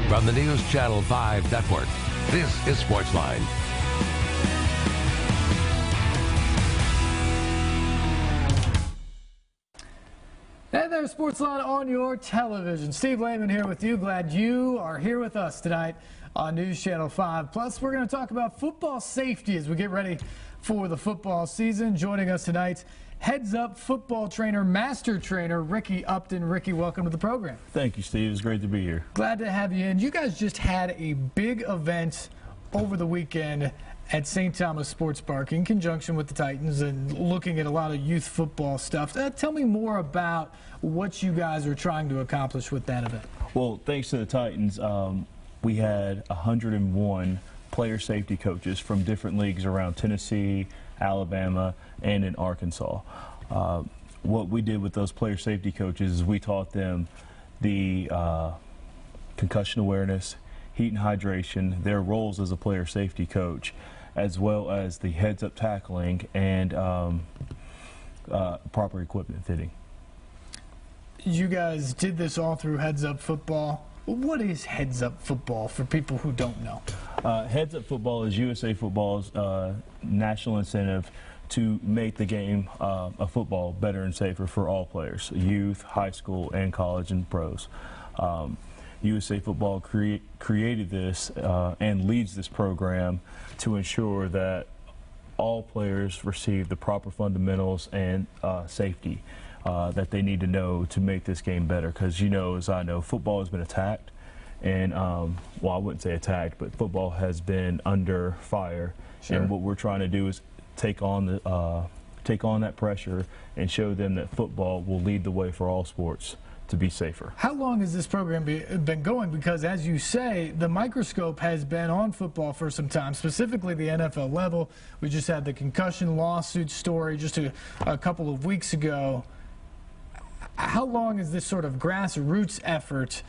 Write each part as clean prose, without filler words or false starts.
From the News Channel 5 Network, this is SportsLine. Hey there, SportsLine on your television. Steve Lehman here with you. Glad you are here with us tonight on News Channel 5. Plus, we're going to talk about football safety as we get ready for the football season. Joining us tonight, Heads Up football trainer, master trainer, Ricky Upton. Ricky, welcome to the program. Thank you, Steve. It's great to be here. Glad to have you in. You guys just had a big event over the weekend at St. Thomas Sports Park in conjunction with the Titans and looking at a lot of youth football stuff. Tell me more about what you guys are trying to accomplish with that event. Well, thanks to the Titans, we had 101 player safety coaches from different leagues around Tennessee, Alabama, and in Arkansas. What we did with those player safety coaches is we taught them the concussion awareness, heat and hydration, their roles as a player safety coach, as well as the heads-up tackling and proper equipment fitting. You guys did this all through Heads Up Football. What is Heads Up Football for people who don't know? Heads Up Football is USA Football's national incentive to make the game of football better and safer for all players, youth, high school, and college and pros. USA Football created this and leads this program to ensure that all players receive the proper fundamentals and safety that they need to know to make this game better. Because, you know, as I know, football has been attacked, and well, I wouldn't say attacked, but football has been under fire. Sure. And what we're trying to do is take on that pressure and show them that football will lead the way for all sports to be safer. How long has this program been going? Because, as you say, the microscope has been on football for some time, specifically the NFL level. We just had the concussion lawsuit story just a couple of weeks ago. How long has this sort of grassroots effort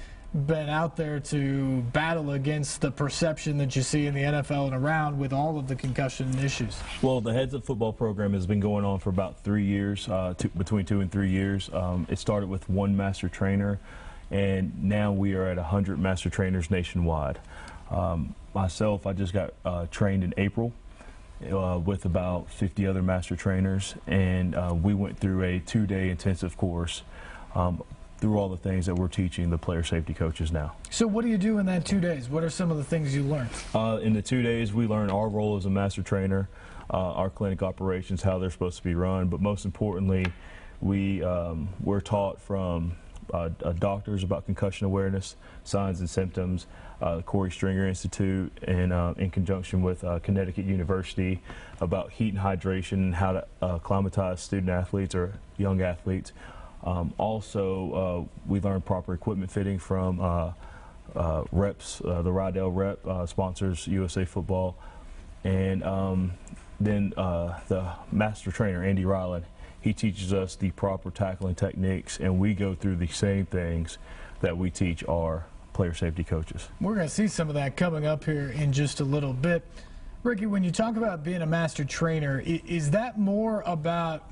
been out there to battle against the perception that you see in the NFL and around with all of the concussion issues? Well, the Heads Up Football program has been going on for about 3 years, between 2 and 3 years. It started with one master trainer, and now we are at 100 master trainers nationwide. Myself, I just got trained in April with about 50 other master trainers, and we went through a 2-day intensive course through all the things that we're teaching the player safety coaches now. So what do you do in that 2 days? What are some of the things you learned? In the 2 days, we learn our role as a master trainer, our clinic operations, how they're supposed to be run, but most importantly, we're taught from doctors about concussion awareness, signs and symptoms, Corey Stringer Institute, and in conjunction with Connecticut University about heat and hydration, how to acclimatize student athletes or young athletes. Also, we learned proper equipment fitting from reps. The Rydell rep sponsors USA Football. And then the master trainer, Andy Ryland, he teaches us the proper tackling techniques, and we go through the same things that we teach our player safety coaches. We're going to see some of that coming up here in just a little bit. Ricky, when you talk about being a master trainer, is that more about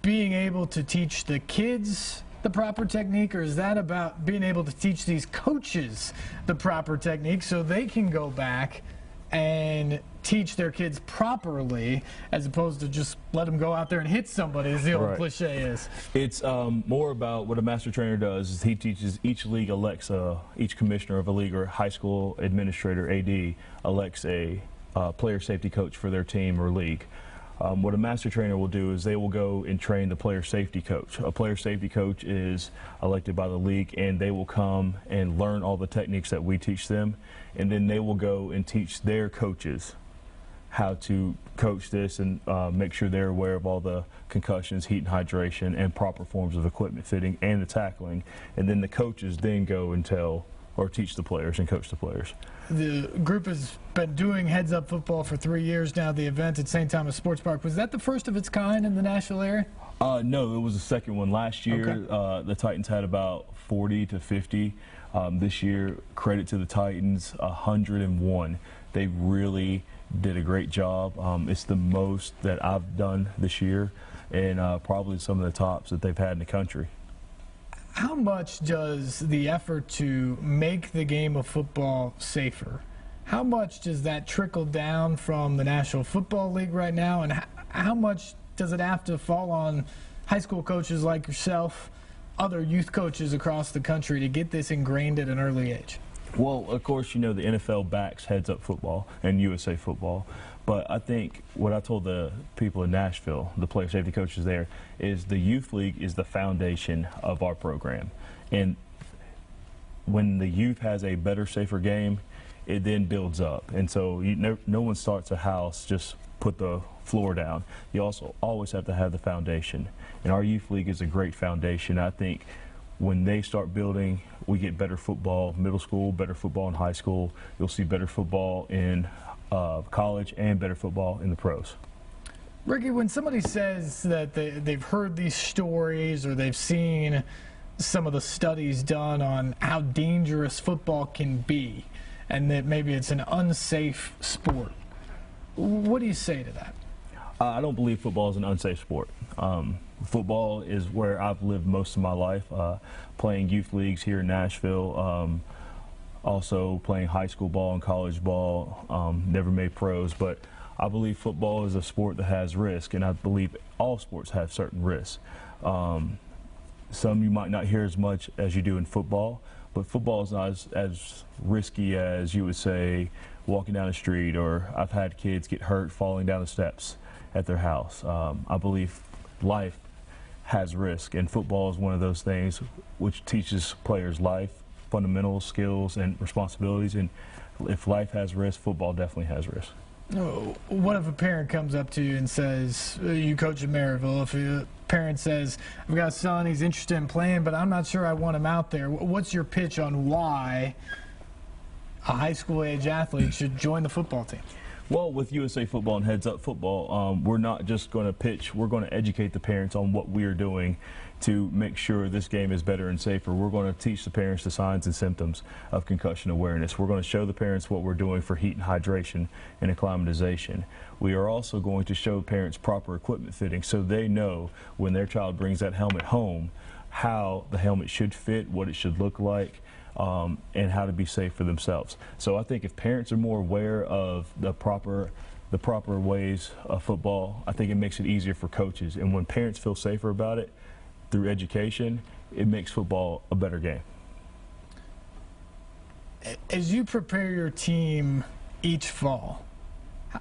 being able to teach the kids the proper technique, or is that about being able to teach these coaches the proper technique so they can go back and teach their kids properly, as opposed to just let them go out there and hit somebody, as the old cliche is? It's more about what a master trainer does is he teaches each league elects each commissioner of a league or high school administrator, AD, elects a player safety coach for their team or league. What a master trainer will do is they will go and train the player safety coach. A player safety coach is elected by the league, and they will come and learn all the techniques that we teach them, and then they will go and teach their coaches how to coach this and make sure they're aware of all the concussions, heat and hydration, and proper forms of equipment fitting and the tackling. And then the coaches then go and tell or teach the players and coach the players. The group has been doing Heads Up Football for 3 years now. The event at St. Thomas Sports Park, was that the first of its kind in the Nashville area? No, it was the second one. Last year, Okay. The Titans had about 40 to 50. This year, credit to the Titans, 101. They really did a great job. It's the most that I've done this year, and probably some of the tops that they've had in the country. How much does the effort to make the game of football safer, how much does that trickle down from the National Football League right now, and how much does it have to fall on high school coaches like yourself, other youth coaches across the country to get this ingrained at an early age? Well, of course, you know, the NFL backs heads-up football and USA football. But I think what I told the people in Nashville, the player safety coaches there, is the youth league is the foundation of our program. And when the youth has a better, safer game, it then builds up. And so no one starts a house, just put the floor down. You also always have to have the foundation. And our youth league is a great foundation. I think when they start building, we get better football middle school, better football in high school. You'll see better football in college and better football in the pros. Ricky, when somebody says that they've heard these stories or they've seen some of the studies done on how dangerous football can be and that maybe it's an unsafe sport, what do you say to that? I don't believe football is an unsafe sport. Football is where I've lived most of my life, playing youth leagues here in Nashville, also playing high school ball and college ball, never made pros, but I believe football is a sport that has risk, and I believe all sports have certain risks. Some you might not hear as much as you do in football, but football is not as risky as you would say walking down the street, or I've had kids get hurt falling down the steps at their house. I believe life has risk, and football is one of those things which teaches players life, fundamentals, skills, and responsibilities. And if life has risk, football definitely has risk. What if a parent comes up to you and says, you coach in Maryville, if a parent says, I've got a son, he's interested in playing, but I'm not sure I want him out there. What's your pitch on why a high school age athlete should join the football team? Well, with USA Football and Heads Up Football, we're not just going to pitch, we're going to educate the parents on what we are doing to make sure this game is better and safer. We're going to teach the parents the signs and symptoms of concussion awareness. We're going to show the parents what we're doing for heat and hydration and acclimatization. We are also going to show parents proper equipment fitting so they know when their child brings that helmet home how the helmet should fit, what it should look like, and how to be safe for themselves. So I think if parents are more aware of the proper ways of football, I think it makes it easier for coaches. And when parents feel safer about it through education, it makes football a better game. As you prepare your team each fall,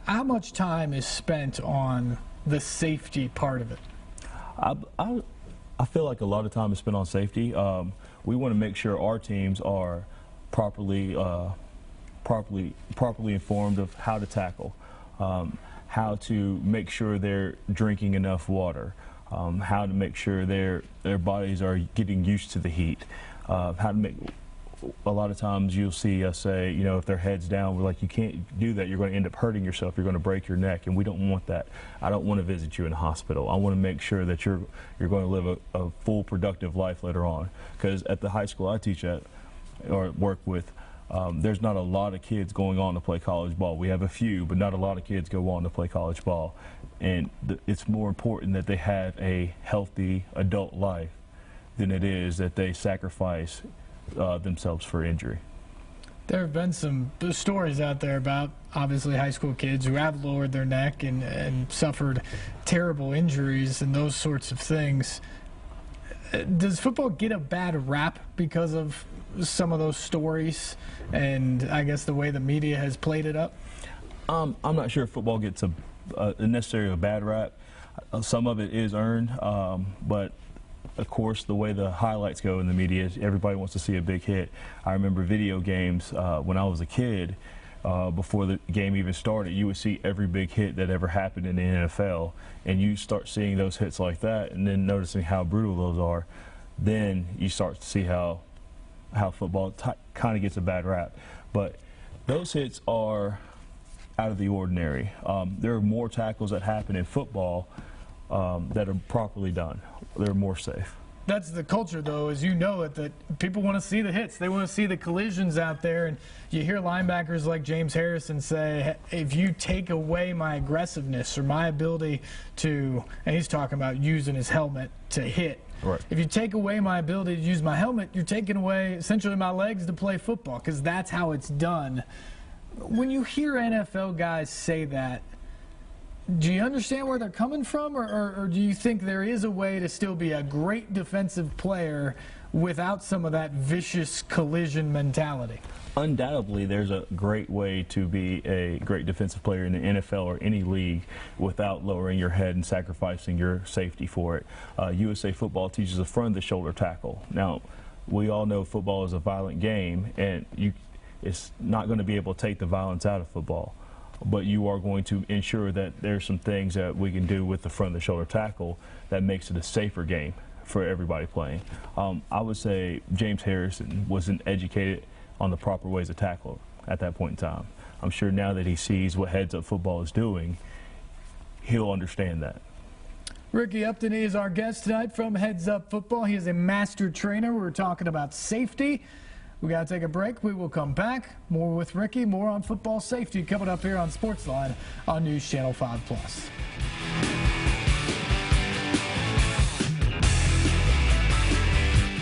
how much time is spent on the safety part of it? I feel like a lot of time is spent on safety. We want to make sure our teams are properly informed of how to tackle, how to make sure they're drinking enough water, how to make sure their bodies are getting used to the heat, how to make. A lot of times you'll see us say, you know, if their head's down, we're like, you can't do that. You're going to end up hurting yourself. You're going to break your neck, and we don't want that. I don't want to visit you in the hospital. I want to make sure that you're going to live a full, productive life later on. Because at the high school I teach at or work with, there's not a lot of kids going on to play college ball. We have a few, but not a lot of kids go on to play college ball. And it's more important that they have a healthy adult life than it is that they sacrifice themselves for injury. There have been some stories out there about obviously high school kids who have lowered their neck and suffered terrible injuries and those sorts of things. Does football get a bad rap because of some of those stories and I guess the way the media has played it up? I'm not sure if football gets necessarily a bad rap. Some of it is earned, but of course, the way the highlights go in the media is everybody wants to see a big hit. I remember video games when I was a kid, before the game even started, you would see every big hit that ever happened in the NFL, and you start seeing those hits like that and then noticing how brutal those are. Then you start to see how football kind of gets a bad rap. But those hits are out of the ordinary. There are more tackles that happen in football that are properly done. They're more safe. That's the culture, though, as you know it, that people want to see the hits. They want to see the collisions out there. And you hear linebackers like James Harrison say, if you take away my aggressiveness or my ability to, and he's talking about using his helmet to hit. Right. If you take away my ability to use my helmet, you're taking away essentially my legs to play football, because that's how it's done. When you hear NFL guys say that, do you understand where they're coming from, or do you think there is a way to still be a great defensive player without some of that vicious collision mentality? Undoubtedly, there's a great way to be a great defensive player in the NFL or any league without lowering your head and sacrificing your safety for it. USA football teaches a front-of-the-shoulder tackle. Now, we all know football is a violent game, and it's not going to be able to take the violence out of football. But you are going to ensure that there's some things that we can do with the front-of-the-shoulder tackle that makes it a safer game for everybody playing. I would say James Harrison wasn't educated on the proper ways to tackle at that point in time. I'm sure now that he sees what heads-up football is doing, he'll understand that. Ricky Upton is our guest tonight from Heads Up Football. He is a master trainer. We're talking about safety. We got to take a break. We will come back. More with Ricky, more on football safety coming up here on SportsLine on News Channel 5+.